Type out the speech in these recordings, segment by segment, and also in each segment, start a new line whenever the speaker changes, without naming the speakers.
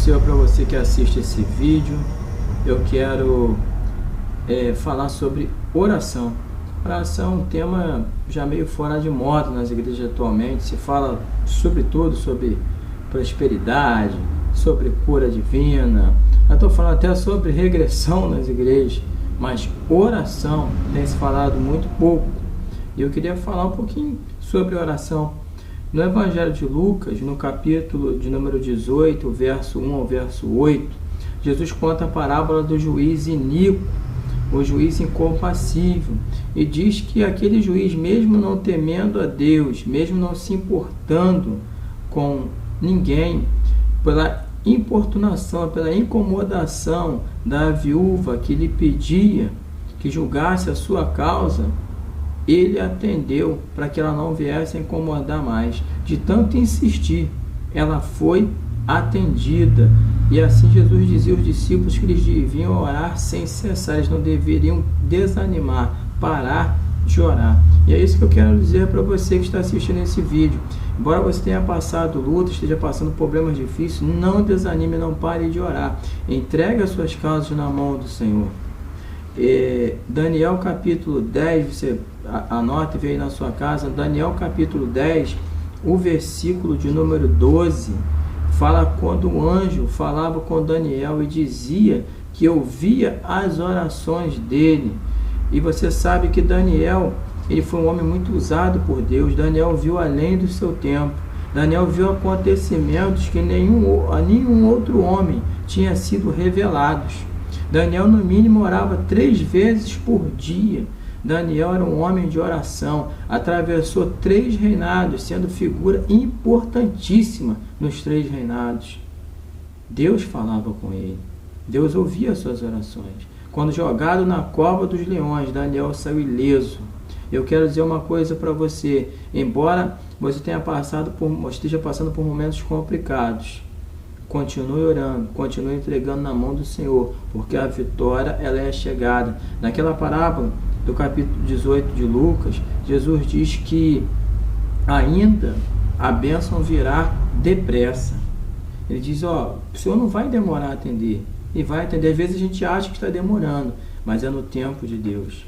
Senhor para você que assiste esse vídeo. Eu quero falar sobre oração. Oração é um tema já meio fora de moda nas igrejas atualmente. Se fala sobretudo sobre prosperidade, sobre cura divina. Eu estou falando até sobre regressão nas igrejas, mas oração tem se falado muito pouco. E eu queria falar um pouquinho sobre oração. No Evangelho de Lucas, no capítulo de número 18, verso 1 ao verso 8, Jesus conta a parábola do juiz iníquo, o juiz incompassível, e diz que aquele juiz, mesmo não temendo a Deus, mesmo não se importando com ninguém, pela importunação, pela incomodação da viúva que lhe pedia que julgasse a sua causa, ele atendeu para que ela não viesse a incomodar mais. De tanto insistir, ela foi atendida. E assim Jesus dizia aos discípulos que eles deviam orar sem cessar, eles não deveriam desanimar, parar de orar. E é isso que eu quero dizer para você que está assistindo esse vídeo. Embora você tenha passado luta, esteja passando problemas difíceis, não desanime, não pare de orar. Entregue as suas causas na mão do Senhor. Daniel capítulo 10, você anota e vê aí na sua casa. Daniel capítulo 10, o versículo de número 12, fala quando o anjo falava com Daniel e dizia que ouvia as orações dele. E você sabe que Daniel, ele foi um homem muito usado por Deus. Daniel viu além do seu tempo. Daniel viu acontecimentos que a nenhum outro homem tinha sido revelados. Daniel, no mínimo, orava 3 vezes por dia. Daniel era um homem de oração, atravessou 3 reinados, sendo figura importantíssima nos 3 reinados. Deus falava com ele, Deus ouvia as suas orações. Quando jogado na cova dos leões, Daniel saiu ileso. Eu quero dizer uma coisa para você, embora você esteja passando por momentos complicados, continue orando, continue entregando na mão do Senhor, porque a vitória ela é chegada. Naquela parábola do capítulo 18 de Lucas, Jesus diz que ainda a bênção virá depressa. Ele diz, o Senhor não vai demorar a atender, e vai atender. Às vezes a gente acha que está demorando, mas é no tempo de Deus.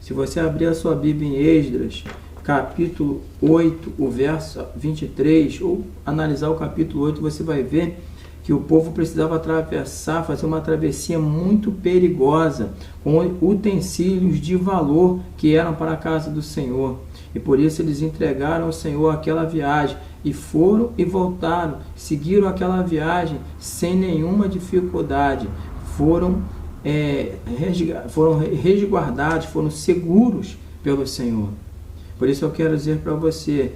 Se você abrir a sua Bíblia em Esdras, capítulo 8, o verso 23, ou analisar o capítulo 8, você vai ver que o povo precisava fazer uma travessia muito perigosa, com utensílios de valor que eram para a casa do Senhor. E por isso eles entregaram ao Senhor aquela viagem, e foram e voltaram, seguiram aquela viagem sem nenhuma dificuldade. Foram resguardados, foram seguros pelo Senhor. Por isso eu quero dizer para você,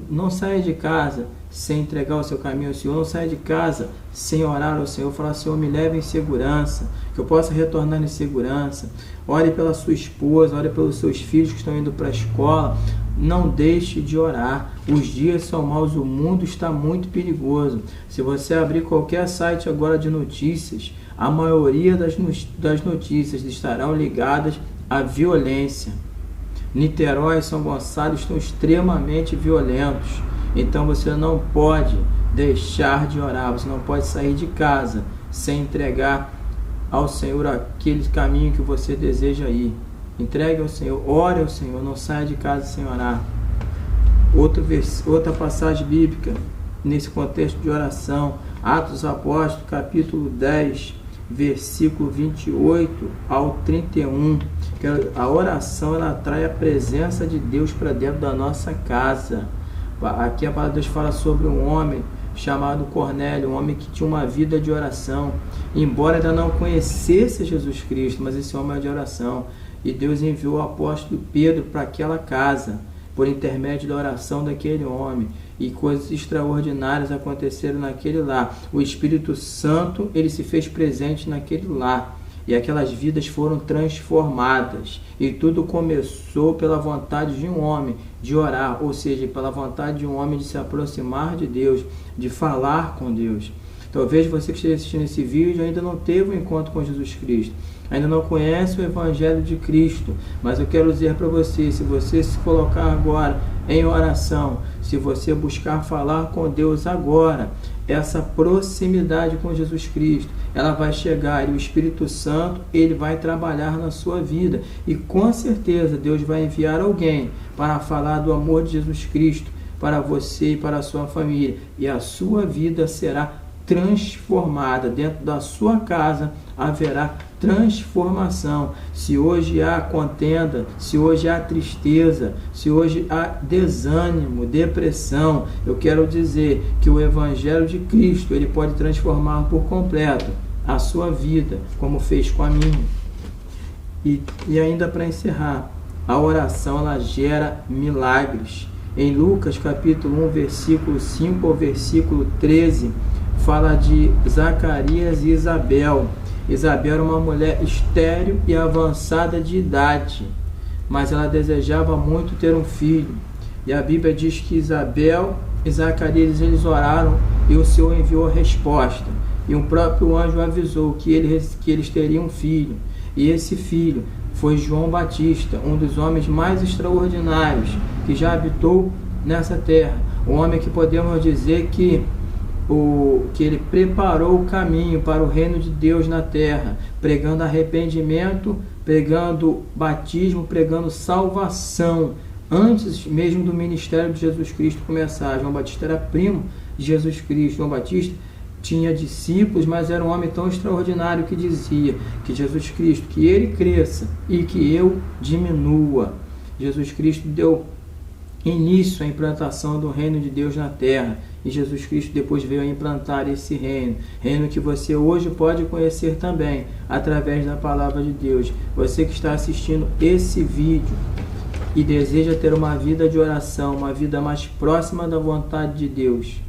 não saia de casa sem entregar o seu caminho ao Senhor, não saia de casa sem orar ao Senhor, falar, Senhor, me leve em segurança, que eu possa retornar em segurança. Ore pela sua esposa, ore pelos seus filhos que estão indo para a escola. Não deixe de orar. Os dias são maus, o mundo está muito perigoso. Se você abrir qualquer site agora de notícias, a maioria das notícias estarão ligadas à violência. Niterói e São Gonçalo estão extremamente violentos. Então você não pode deixar de orar, você não pode sair de casa sem entregar ao Senhor aquele caminho que você deseja ir. Entregue ao Senhor, ore ao Senhor, não saia de casa sem orar. Outra passagem bíblica nesse contexto de oração, Atos dos Apóstolos, capítulo 10, versículo 28 ao 31. A oração ela atrai a presença de Deus para dentro da nossa casa. Aqui a palavra de Deus fala sobre um homem chamado Cornélio, um homem que tinha uma vida de oração, embora ainda não conhecesse Jesus Cristo, mas esse homem é de oração. E Deus enviou o apóstolo Pedro para aquela casa, por intermédio da oração daquele homem, e coisas extraordinárias aconteceram naquele lar. O Espírito Santo ele se fez presente naquele lar, e aquelas vidas foram transformadas, e tudo começou pela vontade de um homem de orar, ou seja, pela vontade de um homem de se aproximar de Deus, de falar com Deus. Talvez você que esteja assistindo esse vídeo ainda não teve um encontro com Jesus Cristo, ainda não conhece o Evangelho de Cristo, mas eu quero dizer para você, se você se colocar agora em oração, se você buscar falar com Deus agora, essa proximidade com Jesus Cristo. Ela vai chegar e o Espírito Santo, ele vai trabalhar na sua vida. E com certeza Deus vai enviar alguém para falar do amor de Jesus Cristo para você e para a sua família. E a sua vida será transformada. Dentro da sua casa haverá transformação. Se hoje há contenda, se hoje há tristeza, se hoje há desânimo, depressão, eu quero dizer que o Evangelho de Cristo, ele pode transformar por completo a sua vida, como fez com a minha. E ainda para encerrar, a oração ela gera milagres. Em Lucas capítulo 1, versículo 5 ao versículo 13, fala de Zacarias e Isabel. Isabel era uma mulher estéril e avançada de idade, mas ela desejava muito ter um filho. E a Bíblia diz que Isabel e Zacarias, eles oraram e o Senhor enviou a resposta. E um próprio anjo avisou que eles teriam um filho. E esse filho foi João Batista, um dos homens mais extraordinários que já habitou nessa terra. Um homem que podemos dizer que ele preparou o caminho para o reino de Deus na terra, pregando arrependimento, pregando batismo, pregando salvação, antes mesmo do ministério de Jesus Cristo começar. João Batista era primo de Jesus Cristo. João Batista tinha discípulos, mas era um homem tão extraordinário que dizia que Jesus Cristo, que ele cresça e que eu diminua. Jesus Cristo deu início à implantação do reino de Deus na terra, e Jesus Cristo depois veio a implantar esse reino que você hoje pode conhecer também através da palavra de Deus. Você que está assistindo esse vídeo e deseja ter uma vida de oração, uma vida mais próxima da vontade de Deus,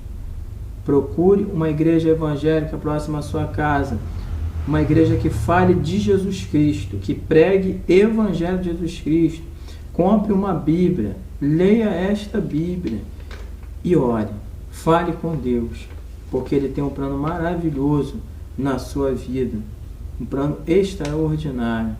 procure uma igreja evangélica próxima à sua casa, uma igreja que fale de Jesus Cristo, que pregue Evangelho de Jesus Cristo. Compre uma Bíblia, leia esta Bíblia e ore. Fale com Deus, porque Ele tem um plano maravilhoso na sua vida, um plano extraordinário.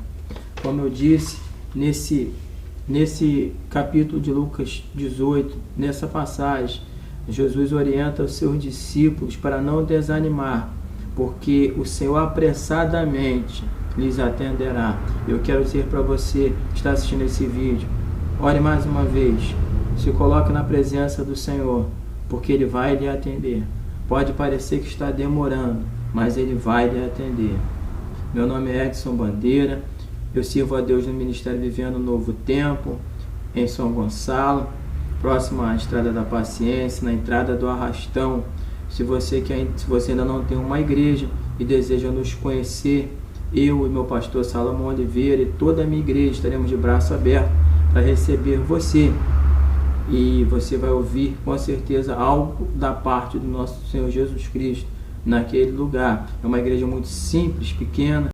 Como eu disse, nesse capítulo de Lucas 18, nessa passagem, Jesus orienta os seus discípulos para não desanimar, porque o Senhor apressadamente lhes atenderá. Eu quero dizer para você que está assistindo esse vídeo, ore mais uma vez, se coloque na presença do Senhor, porque Ele vai lhe atender. Pode parecer que está demorando, mas Ele vai lhe atender. Meu nome é Edson Bandeira, eu sirvo a Deus no Ministério Vivendo um Novo Tempo, em São Gonçalo, próximo à Estrada da Paciência, na entrada do Arrastão. Se você ainda não tem uma igreja e deseja nos conhecer, eu e meu pastor Salomão Oliveira e toda a minha igreja estaremos de braço aberto para receber você. E você vai ouvir com certeza algo da parte do nosso Senhor Jesus Cristo naquele lugar. É uma igreja muito simples, pequena,